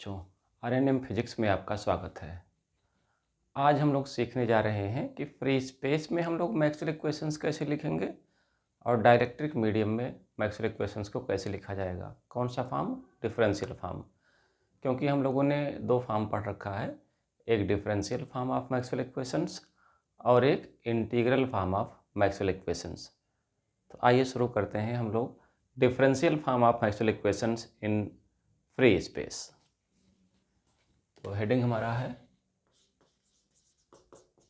बच्चों, आरएनएम फिजिक्स में आपका स्वागत है। आज हम लोग सीखने जा रहे हैं कि फ्री स्पेस में हम लोग मैक्सवेल इक्वेशंस कैसे लिखेंगे और डाइलेक्ट्रिक मीडियम में मैक्सवेल इक्वेशंस को कैसे लिखा जाएगा। कौन सा फॉर्म? Differential form. क्योंकि हम लोगों ने दो फॉर्म पढ़ रखा है, एक differential form of Maxwell equations और एक integral form of Maxwell equations. तो आइए शुरू करते हैं हम लोग differential form of Maxwell equations in free space. तो हेडिंग हमारा है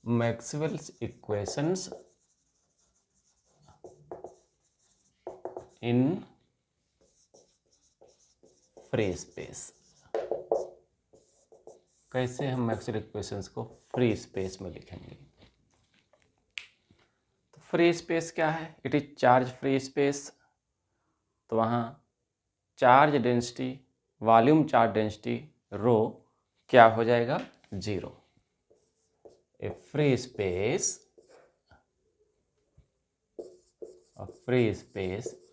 मैक्सवेल्स इक्वेशंस इन फ्री स्पेस। कैसे हम मैक्सवेल इक्वेशंस को फ्री स्पेस में लिखेंगे? तो फ्री स्पेस क्या है? It is charge free space. तो वहाँ charge density, volume charge density रो क्या हो जाएगा? 0। A free space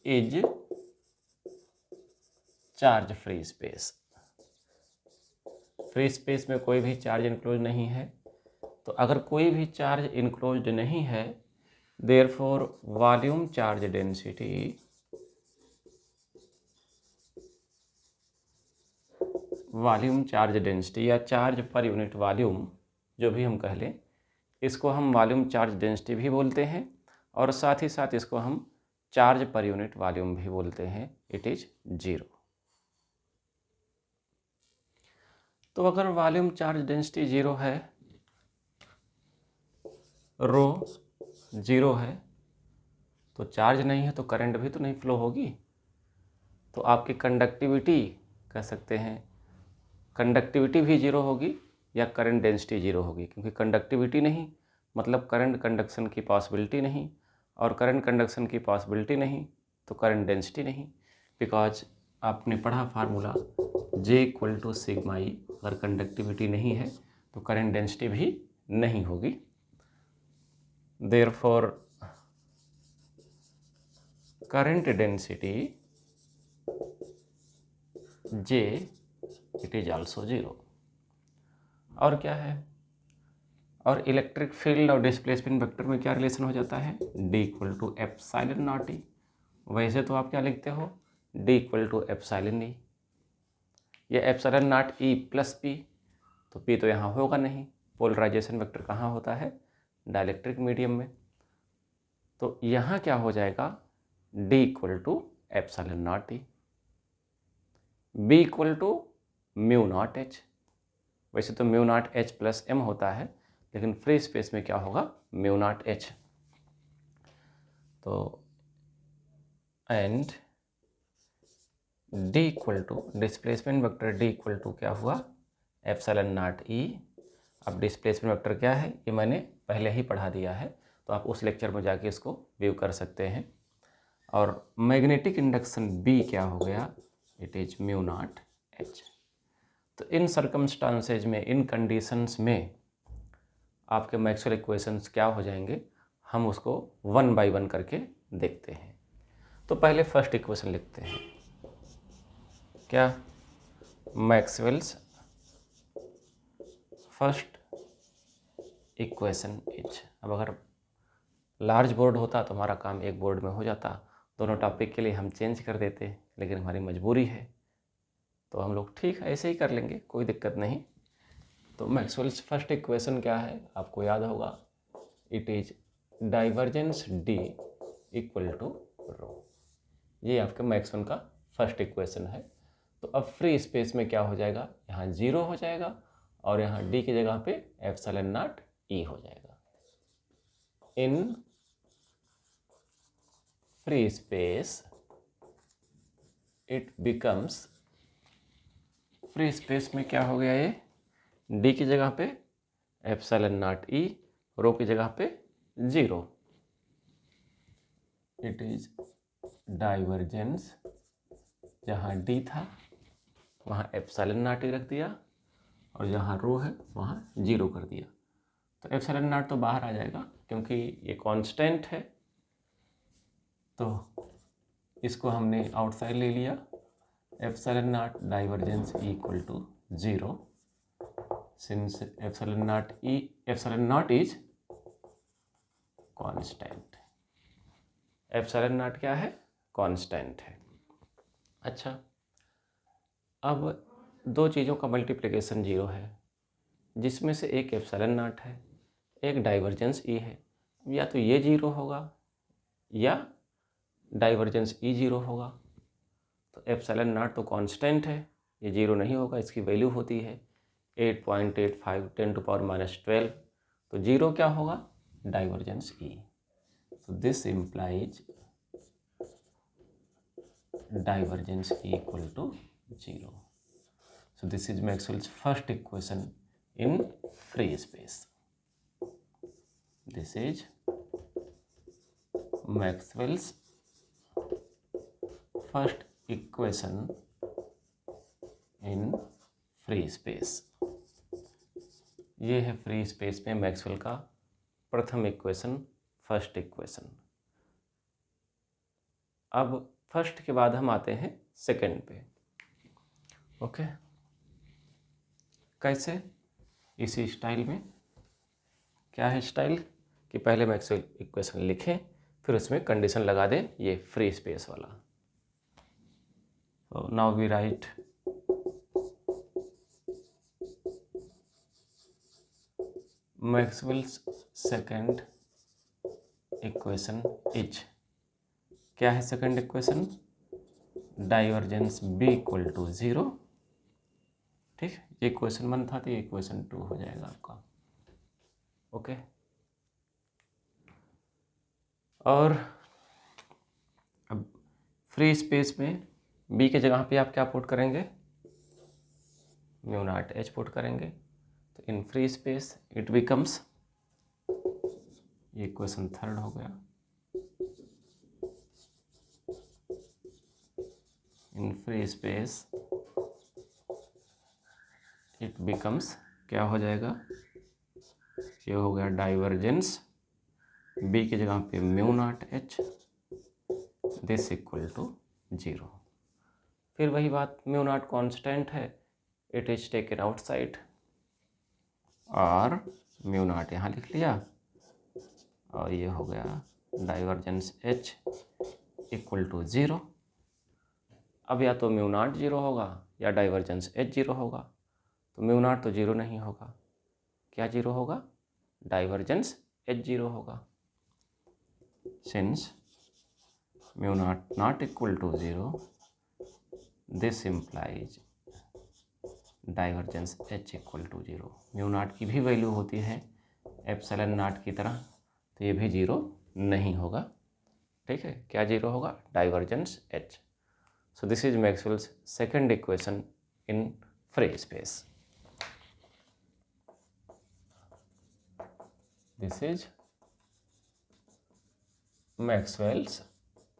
is charge free space. Free space में कोई भी चार्ज इनक्लोज नहीं है। तो अगर कोई भी चार्ज इनक्लोज्ड नहीं है, देयरफॉर वॉल्यूम चार्ज डेंसिटी या चार्ज पर यूनिट वॉल्यूम, जो भी हम कह लें, इसको हम वॉल्यूम चार्ज डेंसिटी भी बोलते हैं और साथ ही साथ इसको हम चार्ज पर यूनिट वॉल्यूम भी बोलते हैं। It is 0। तो अगर वॉल्यूम चार्ज डेंसिटी 0 है, रो 0 है, तो चार्ज नहीं है तो करंट भी तो नहीं फ्लो होगी। तो आपकी कंडक्टिविटी कह सकते हैं, कंडक्टिविटी भी 0 होगी या करंट डेंसिटी 0 होगी, क्योंकि कंडक्टिविटी नहीं मतलब करंट कंडक्शन की पॉसिबिलिटी नहीं, और करंट कंडक्शन की पॉसिबिलिटी नहीं तो करंट डेंसिटी नहीं। बिकॉज आपने पढ़ा फार्मूला J=σI। अगर कंडक्टिविटी नहीं है तो करंट डेंसिटी भी नहीं होगी। Therefore current density J it is also 0। और क्या है? और इलेक्ट्रिक फील्ड और डिस्प्लेसमेंट वेक्टर में क्या रिलेशन हो जाता है? D=ε0E। वैसे तो आप क्या लिखते हो? D=ε0E या ε0E + P। तो P तो यहाँ होगा नहीं। पोलराइजेशन वेक्टर कहाँ होता है? डाइलेक्ट्रिक मीडियम में। तो यहाँ क्या हो जाएगा? D=ε0E। B=μ0H। वैसे तो μ0H + m होता है, लेकिन फ्री स्पेस में क्या होगा? μ0H। तो एंड डिस्प्लेसमेंट वेक्टर D क्या हुआ? ε0E। अब डिस्प्लेसमेंट वेक्टर क्या है ये मैंने पहले ही पढ़ा दिया है, तो आप उस लेक्चर में जाके इसको व्यू कर सकते हैं। और मैग्नेटिक इंडक्शन B क्या हो गया? It is μ0H। तो इन सर्कमस्टांसेज में, इन कंडीशंस में आपके मैक्सवेल इक्वेशंस क्या हो जाएंगे, हम उसको 1 बाय 1 करके देखते हैं। तो पहले फर्स्ट इक्वेशन लिखते हैं। क्या? Maxwell's first equation is. अब अगर लार्ज बोर्ड होता तो हमारा काम एक बोर्ड में हो जाता, दोनों टॉपिक के लिए हम चेंज कर देते, लेकिन हमारी मजबूरी है तो हम लोग ठीक है ऐसे ही कर लेंगे, कोई दिक्कत नहीं। तो मैक्सवेल्स फर्स्ट इक्वेशन क्या है? आपको याद होगा, इट इज डाइवर्जेंस D = रो। ये आपके मैक्सवेल का फर्स्ट इक्वेशन है। तो अब फ्री स्पेस में क्या हो जाएगा? यहाँ 0 हो जाएगा और यहाँ D की जगह पे ε0E हो जाएगा। In free space it becomes, free space में क्या हो गया? ये D की जगह पे ε0E, रो की जगह पे 0। इट इज डाइवर्जेंस, जहाँ D था वहाँ ε0E रख दिया और जहाँ रो है वहाँ 0 कर दिया। तो ε0 तो बाहर आ जाएगा क्योंकि ये कांस्टेंट है, तो इसको हमने आउटसाइड ले लिया। ε0 divergence E = 0 since epsilon naught is constant. Epsilon naught क्या है? कांस्टेंट है। अच्छा, अब दो चीज़ों का मल्टीप्लिकेशन 0 है, जिसमें से एक एप्सिलॉन नॉट है, एक डाइवर्जेंस ई है। या तो ये 0 होगा या डाइवर्जेंस ई 0 होगा। तो एप्सिलॉन नॉट तो कांस्टेंट है, ये 0 नहीं होगा, इसकी वैल्यू होती है 8.85 10⁻12। तो 0 क्या होगा? Divergence E. So this implies divergence E equal to 0. So this is Maxwell's first equation in free space. This is Maxwell's first equation in free space. ये है फ्री स्पेस में मैक्सवेल का प्रथम इक्वेशन, फर्स्ट इक्वेशन। अब first के बाद हम आते हैं सेकंड पे। ओके, कैसे? इसी स्टाइल में। क्या है स्टाइल? कि पहले मैक्सवेल इक्वेशन लिखें, फिर उसमें कंडीशन लगा दें, ये फ्री स्पेस वाला। तो now we write Maxwell's second equation is, क्या है second equation? Divergence B equal to 0। ठीक, ये इक्वेशन 1 था, तो ये इक्वेशन 2 हो जाएगा आपका। ओके, और अब फ्री स्पेस में बी के जगह पे आप क्या पुट करेंगे? म्यू नॉट एच पुट करेंगे। तो in free space it becomes, ये इक्वेशन थर्ड हो गया, इन फ्री स्पेस इट बिकम्स, क्या हो जाएगा? ये हो गया डाइवर्जेंस बी की जगह पे mu naught H, this equal to 0। फिर वही बात, म्यू नॉट कांस्टेंट है, इट इज टेकन आउटसाइड, और म्यू नॉट यहाँ लिख लिया, और ये हो गया डाइवर्जेंस एच इक्वल टू 0। अब या तो म्यू नॉट 0 होगा या डाइवर्जेंस एच 0 होगा। तो म्यू नॉट तो 0 नहीं होगा, क्या 0 होगा? डाइवर्जेंस एच 0 होगा। Since mu naught not equal to 0, this implies divergence H equal to 0। Mu naught की भी वैल्यू होती है एप्सिलॉन नॉट की तरह, तो ये भी 0 नहीं होगा। ठीक है, क्या 0 होगा? Divergence H. So this is Maxwell's second equation in free space. This is Maxwell's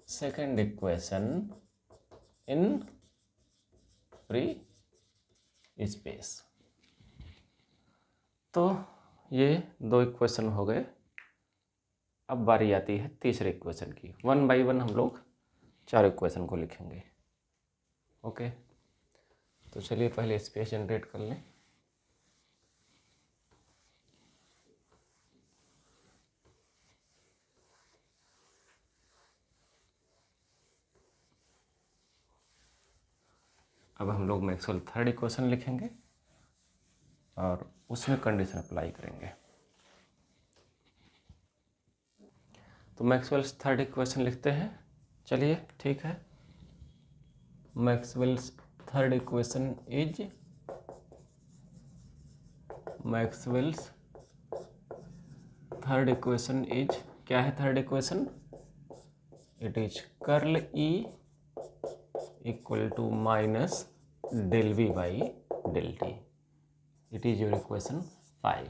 second equation in free space. तो ये दो इक्वेशन हो गए। अब बारी आती है तीसरे इक्वेशन की। 1 बाय 1 हम लोग 4 इक्वेशन को लिखेंगे। ओके, तो चलिए पहले स्पेस जनरेट कर लें। अब हम लोग मैक्सवेल थर्ड इक्वेशन लिखेंगे और उसमें कंडीशन अप्लाई करेंगे। तो मैक्सवेल्स थर्ड इक्वेशन लिखते हैं। चलिए ठीक है, Maxwell's third equation is, Maxwell's third equation is, क्या है third equation? It is curl E equal to minus del B by del t. It is your equation 5।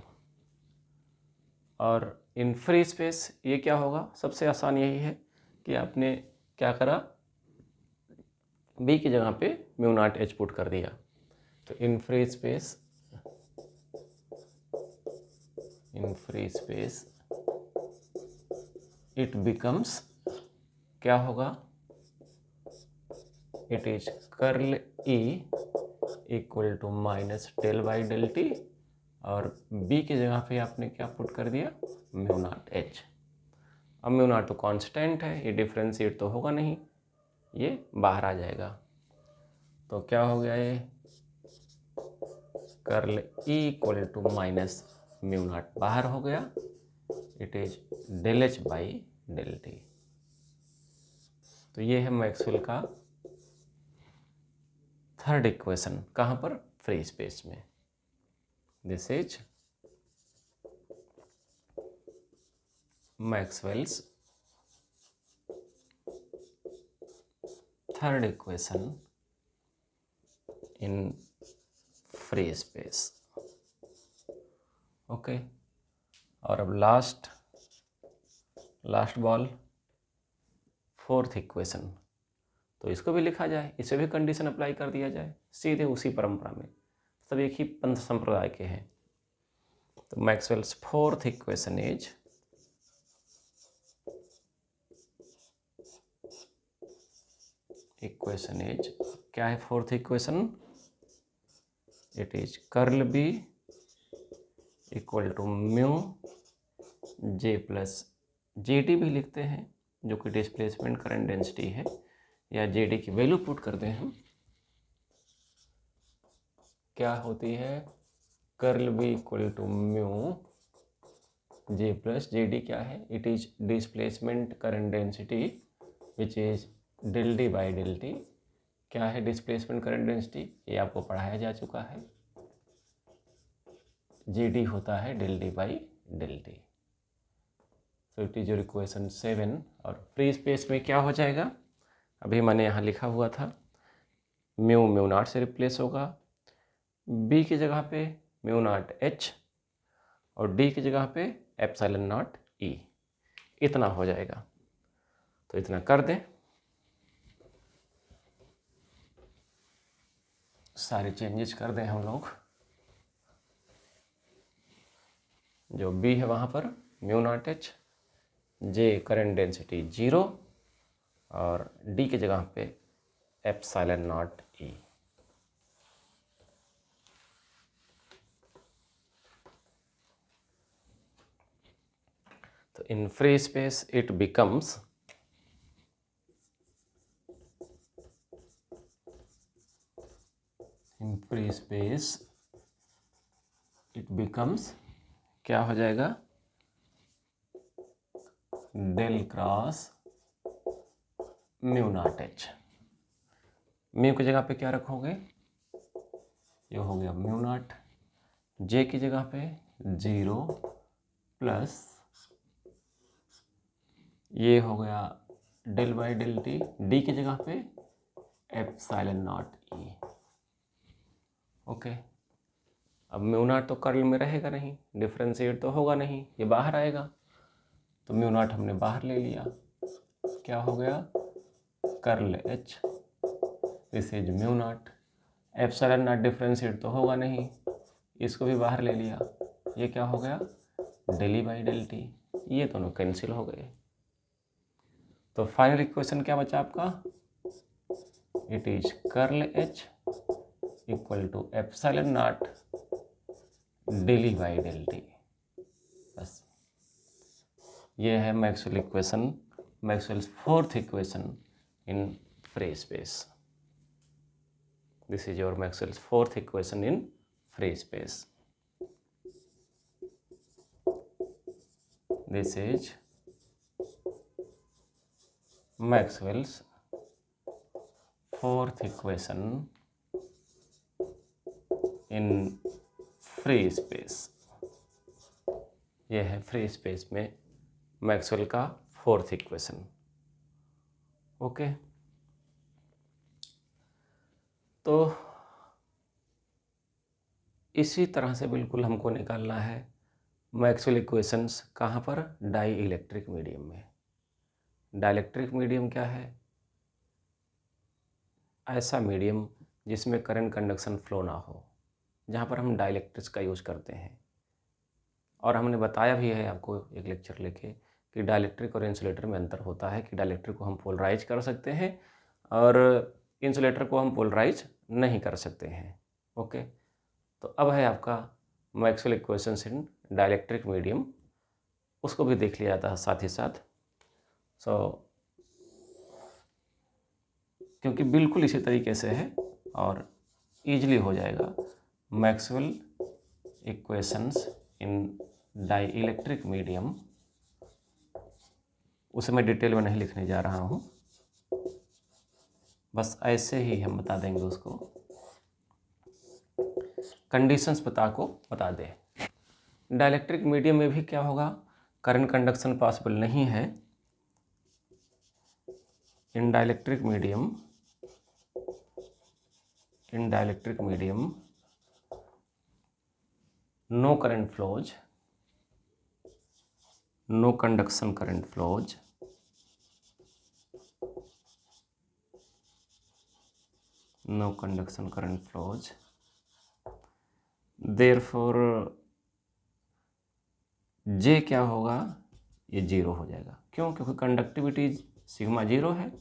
और इन फ्री स्पेस ये क्या होगा? सबसे आसान यही है कि आपने क्या करा, बी की जगह पे म्यू नॉट एच पुट कर दिया। तो in free space it becomes, क्या होगा? It is curl E equal to minus del by del t, और बी की जगह पे आपने क्या पुट कर दिया, म्यू नॉट एच। अब म्यू नॉट तो कांस्टेंट है, ये डिफ्रेंशिएट तो होगा नहीं, ये बाहर आ जाएगा। तो क्या हो गया ये, curl E equal to minus mu naught बाहर हो गया, it is del H by del t. तो ये है मैक्सवेल का थर्ड इक्वेशन, कहाँ पर, फ्री स्पेस में। This is Maxwell's third equation in free space. Okay, और अब लास्ट बॉल, फोर्थ इक्वेशन। तो इसको भी लिखा जाए, इसे भी कंडीशन अप्लाई कर दिया जाए, सीधे उसी परंपरा में, सब एक ही पंथ संप्रदाय के हैं। तो मैक्सवेल्स फोर्थ इक्वेशन इज क्या है fourth equation, it is curl B equal to mu J plus J D भी लिखते हैं, जो कि डिस्प्लेसमेंट करंट डेंसिटी है, या जे डी की वैल्यू पुट करते हैं हम, क्या होती है, curl B equal to mu J plus J D क्या है, it is displacement current density which is del D by del t. क्या है डिस्प्लेसमेंट करंट डेंसिटी, ये आपको पढ़ाया जा चुका है, जे डी होता है del D by del t. So it is your equation 7। और फ्री स्पेस में क्या हो जाएगा, अभी मैंने यहाँ लिखा हुआ था, म्यू नॉट से रिप्लेस होगा, बी की जगह पे म्यू नॉट एच, और डी की जगह पे एप्सिलॉन नॉट ई, इतना हो जाएगा। तो इतना कर दें, सारे चेंजेस कर दें हम लोग। जो बी है वहाँ पर म्यू नॉट एच, जे करंट डेंसिटी 0, और डी की जगह पे एप्सिलॉन नॉट ई। तो in free space it becomes क्या हो जाएगा, del cross mu naught H. Mu की जगह पे क्या रखोगे, ये हो गया म्यू नॉट, जे की जगह पे 0 प्लस ये हो गया del by del t, D की जगह पे एप्सिलॉन नॉट ई। ओके, अब म्यू नॉट तो कर्ल में रहेगा नहीं, डिफरेंशिएट तो होगा नहीं, ये बाहर आएगा, तो म्यू नॉट हमने बाहर ले लिया, क्या हो गया, curl H, this is mu naught, epsilon not differentiate तो होगा नहीं, इसको भी बाहर ले लिया, ये क्या हो गया, del E by del t, ये दोनों कैंसिल हो गए। तो फाइनल इक्वेशन क्या बचा आपका, it is curl H equal to epsilon naught del E by del t. बस ये है Maxwell equation, Maxwell's fourth equation in free space. This is your Maxwell's fourth equation in free space. This is Maxwell's fourth equation in free space। यह है free space में Maxwell का fourth equation. Okay, तो इसी तरह से बिल्कुल हमको निकालना है मैक्सवेल इक्वेशंस, कहाँ पर, डाई इलेक्ट्रिक मीडियम में। डाइलेक्ट्रिक मीडियम क्या है, ऐसा मीडियम जिसमें करंट कंडक्शन फ्लो ना हो, जहाँ पर हम डाइलेक्ट्रिक्स का यूज़ करते हैं। और हमने बताया भी है आपको एक लेक्चर लेके कि डाइलेक्ट्रिक और इंसुलेटर में अंतर होता है, कि डाइलेक्ट्रिक को हम पोलराइज कर सकते हैं और इंसुलेटर को हम पोलराइज नहीं कर सकते हैं। ओके, तो अब है आपका Maxwell equations in dielectric medium, उसको भी देख लिया जाता है साथ ही साथ। क्योंकि बिल्कुल इसी तरीके से है और ईजिली हो जाएगा। Maxwell equations in dielectric medium, उसे मैं डिटेल में नहीं लिखने जा रहा हूँ, बस ऐसे ही हम बता देंगे उसको, कंडीशंस बता दे। डाइलेक्ट्रिक मीडियम में भी क्या होगा, करंट कंडक्शन पॉसिबल नहीं है। In dielectric medium no current flows, no conduction current flows, no conduction current flows, therefore J क्या होगा, ये जीरो हो जाएगा। क्यों? क्योंकि कंडक्टिविटी सिग्मा जीरो है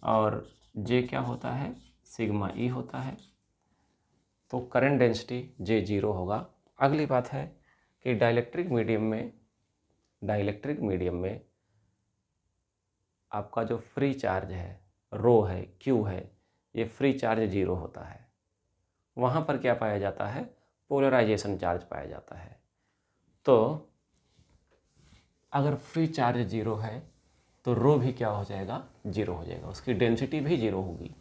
और जे क्या होता है, सिग्मा ई होता है, तो करंट डेंसिटी जे जीरो होगा। अगली बात है कि डाइलेक्ट्रिक मीडियम में आपका जो फ्री चार्ज है, रो है, क्यू है, ये फ्री चार्ज जीरो होता है। वहाँ पर क्या पाया जाता है, पोलराइजेशन चार्ज पाया जाता है। तो अगर फ्री चार्ज जीरो है तो रो भी क्या हो जाएगा, जीरो हो जाएगा, उसकी डेंसिटी भी जीरो होगी।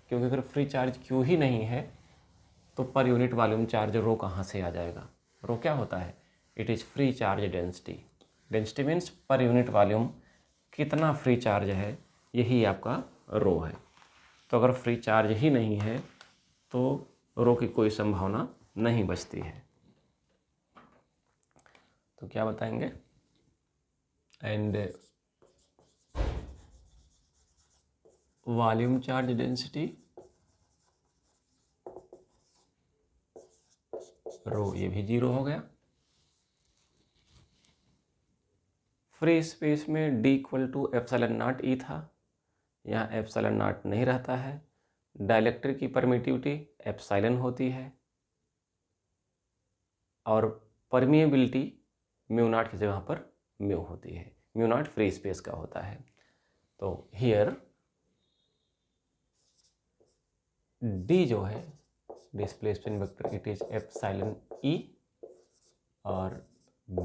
क्योंकि अगर फ्री चार्ज क्यू ही नहीं है तो पर यूनिट वॉल्यूम चार्ज रो कहाँ से आ जाएगा। रो क्या होता है, it is free charge density. Density means per unit volume कितना फ्री चार्ज है, यही आपका रो है। तो अगर फ्री चार्ज ही नहीं है तो रो की कोई संभावना नहीं बचती है। तो क्या बताएंगे, and volume charge density rho, ये भी जीरो हो गया। फ्री स्पेस में D equal to epsilon naught E था, यहाँ एप्सिलॉन नॉट नहीं रहता है। डाइलेक्ट्रिक की परमिटिविटी एप्सिलॉन होती है और परमिएबिलिटी म्यू नॉट की जगह पर म्यू होती है। म्यू नॉट फ्री स्पेस का होता है। तो हियर D जो है displacement vector, it is epsilon E और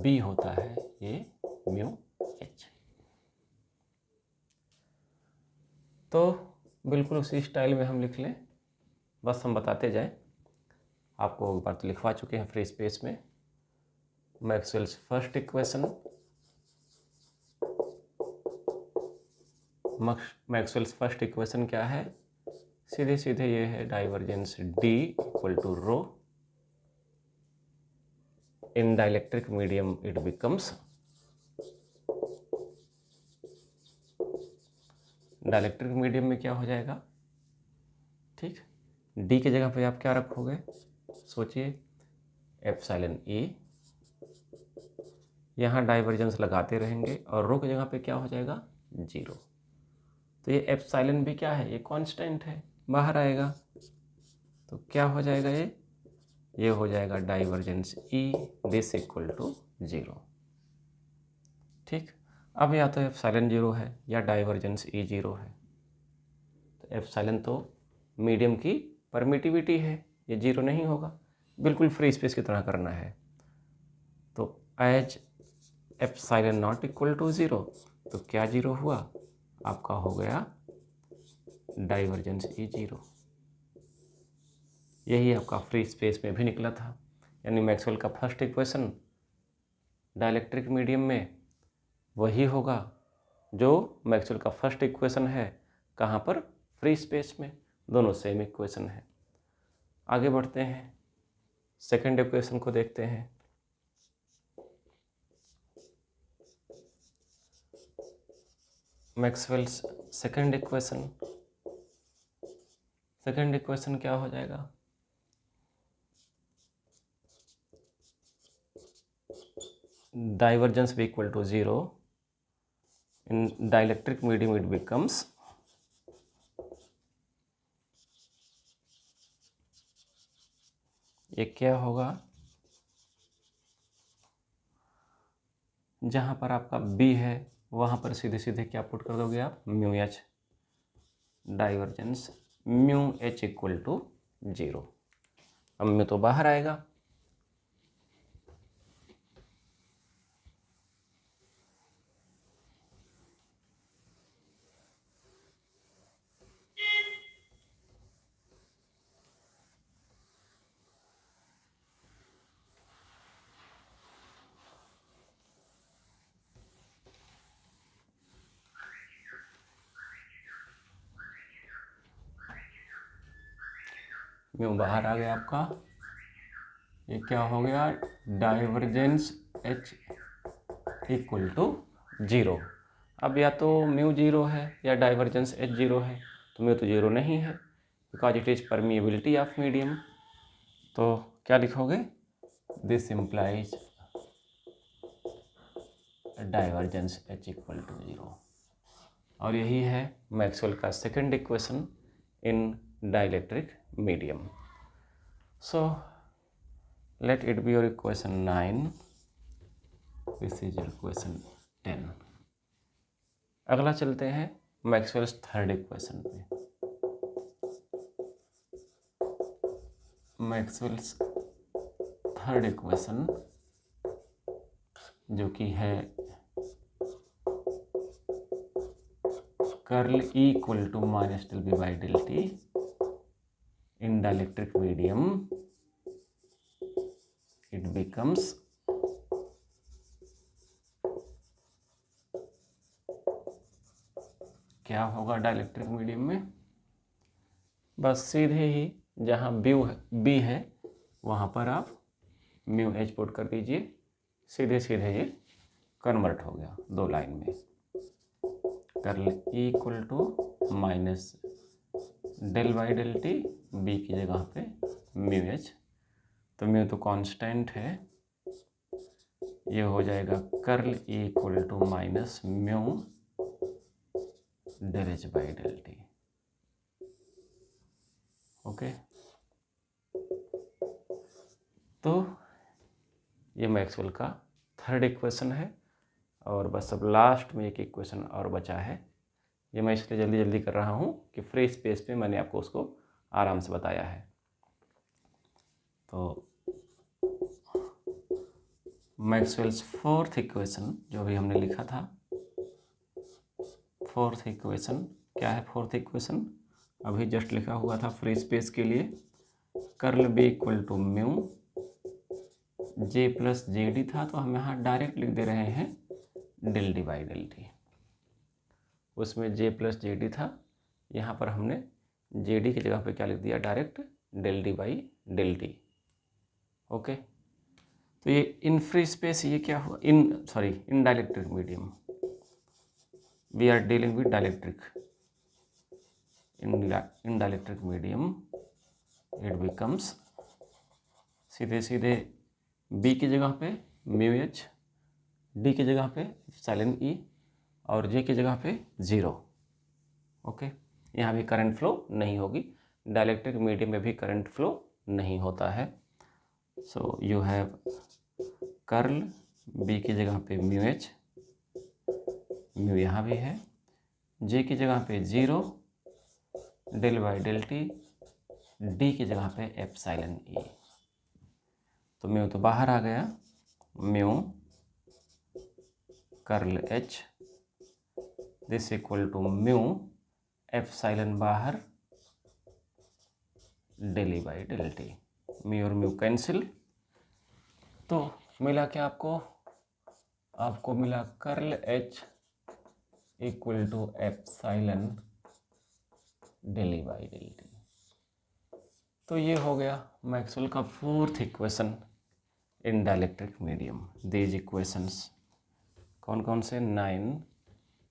B होता है ये म्यू एच। तो बिल्कुल उसी स्टाइल में हम लिख लें, बस हम बताते जाएं। आपको एक बार तो लिखवा चुके हैं फ्री स्पेस में। Maxwell's first equation, Maxwell's first equation क्या है, सीधे सीधे ये है divergence D equal to rho. In dielectric medium it becomes, dielectric medium में क्या हो जाएगा, ठीक, D की जगह पे आप क्या रखोगे, सोचिए, एप्सिलॉन ई, यहाँ डाइवर्जेंस लगाते रहेंगे और रो की जगह पे क्या हो जाएगा, जीरो। तो ये एप्सिलॉन भी क्या है, ये कांस्टेंट है, बाहर आएगा तो क्या हो जाएगा, ये हो जाएगा divergence E this equal to zero. ठीक, अब या तो एप्सिलॉन जीरो है या डाइवर्जेंस ई जीरो है। तो एप्सिलॉन तो मीडियम की परमिटिविटी है, ये जीरो नहीं होगा, बिल्कुल फ्री स्पेस की तरह करना है। तो as epsilon naught equal to zero, तो क्या जीरो हुआ, आपका हो गया डाइवर्जेंस ई जीरो। यही आपका फ्री स्पेस में भी निकला था। यानी मैक्सवेल का फर्स्ट इक्वेशन डाइलेक्ट्रिक मीडियम में वही होगा जो मैक्सवेल का फर्स्ट इक्वेशन है, कहाँ पर, फ्री स्पेस में। दोनों सेम इक्वेशन है। आगे बढ़ते हैं, सेकंड इक्वेशन को देखते हैं। मैक्सवेल्स सेकंड इक्वेशन क्या हो जाएगा, डाइवर्जेंस भी equal to zero, in dielectric medium it becomes ये क्या होगा, जहाँ पर आपका बी है वहाँ पर सीधे सीधे क्या पुट कर दोगे आप, mu H, divergence mu H equal to 0। अब म्यू तो बाहर आएगा, म्यू बाहर आ गया आपका, ये क्या हो गया, डाइवर्जेंस एच इक्वल टू 0। अब या तो म्यू 0 है या डाइवर्जेंस एच 0 है, तो म्यू तो 0 नहीं है because it is permeability of medium. तो क्या लिखोगे, this implies divergence H equal to 0। और यही है मैक्सवेल का second equation in dielectric medium. So let it be your equation 9, this is your equation 10। अगला चलते हैं मैक्सवेल्स थर्ड इक्वेशन पे। मैक्सवेल्स थर्ड इक्वेशन जो कि है curl E equal to minus del B by del t in dielectric medium, it becomes क्या होगा डाइलेक्ट्रिक मीडियम में, बस सीधे ही जहाँ बी है वहाँ पर आप म्यू एच पुट कर दीजिए, सीधे सीधे ये कन्वर्ट हो गया दो लाइन में। Curl E equal to minus del by del t, B की जगह पे म्यू एच, तो म्यू तो कांस्टेंट है, ये हो जाएगा curl E equal to minus mu del H by del t. Okay, तो ये मैक्सवेल का थर्ड इक्वेशन है। और बस अब लास्ट में एक इक्वेशन और बचा है, ये मैं इसलिए जल्दी जल्दी कर रहा हूँ कि फ्री स्पेस में मैंने आपको उसको आराम से बताया है। तो मैक्सवेल्स फोर्थ इक्वेशन जो भी हमने लिखा था, फोर्थ इक्वेशन क्या है, फोर्थ इक्वेशन अभी जस्ट लिखा हुआ था फ्री स्पेस के लिए, curl B equal to mu J plus J D था, तो हम यहाँ डायरेक्ट लिख दे रहे हैं del D by del t. उसमें जे प्लस जे डी था, यहाँ पर हमने जे डी की जगह पे क्या लिख दिया, direct del D by del t. Okay, तो ये इन फ्री स्पेस ये क्या हुआ, in dielectric medium, we are dealing with dielectric, in dielectric medium it becomes सीधे सीधे बी की जगह पे म्यू एच, डी की जगह पे एप्सिलॉन ई और जे की जगह पे 0। ओके, यहाँ भी करंट फ्लो नहीं होगी, डाइलेक्ट्रिक मीडियम में भी करंट फ्लो नहीं होता है। So you have curl B की जगह पे म्यू एच, म्यू यहाँ भी है, जे की जगह पे 0 del by del t, D की जगह पे एप्सिलॉन ई। तो म्यू तो बाहर आ गया, mu curl H this equal to mu epsilon बाहर del E by del t, mu और म्यू कैंसिल, तो मिला क्या आपको मिला curl H equal to epsilon del E by del t. तो ये हो गया मैक्सवेल का fourth equation in dielectric medium. These equations कौन कौन से, 9,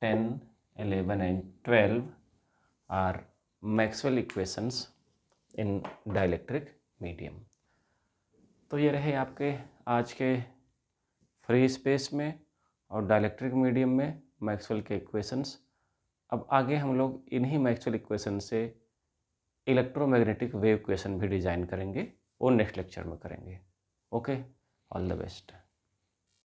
10, 11 and 12 are Maxwell equations in dielectric medium. तो ये रहे आपके आज के फ्री स्पेस में और डाइलेक्ट्रिक मीडियम में मैक्सवेल के इक्वेशंस। अब आगे हम लोग इन्हीं मैक्सवेल इक्वेशन से इलेक्ट्रोमैग्नेटिक वेव इक्वेशन भी डिज़ाइन करेंगे। वो नेक्स्ट लेक्चर में करेंगे। Okay, all the best.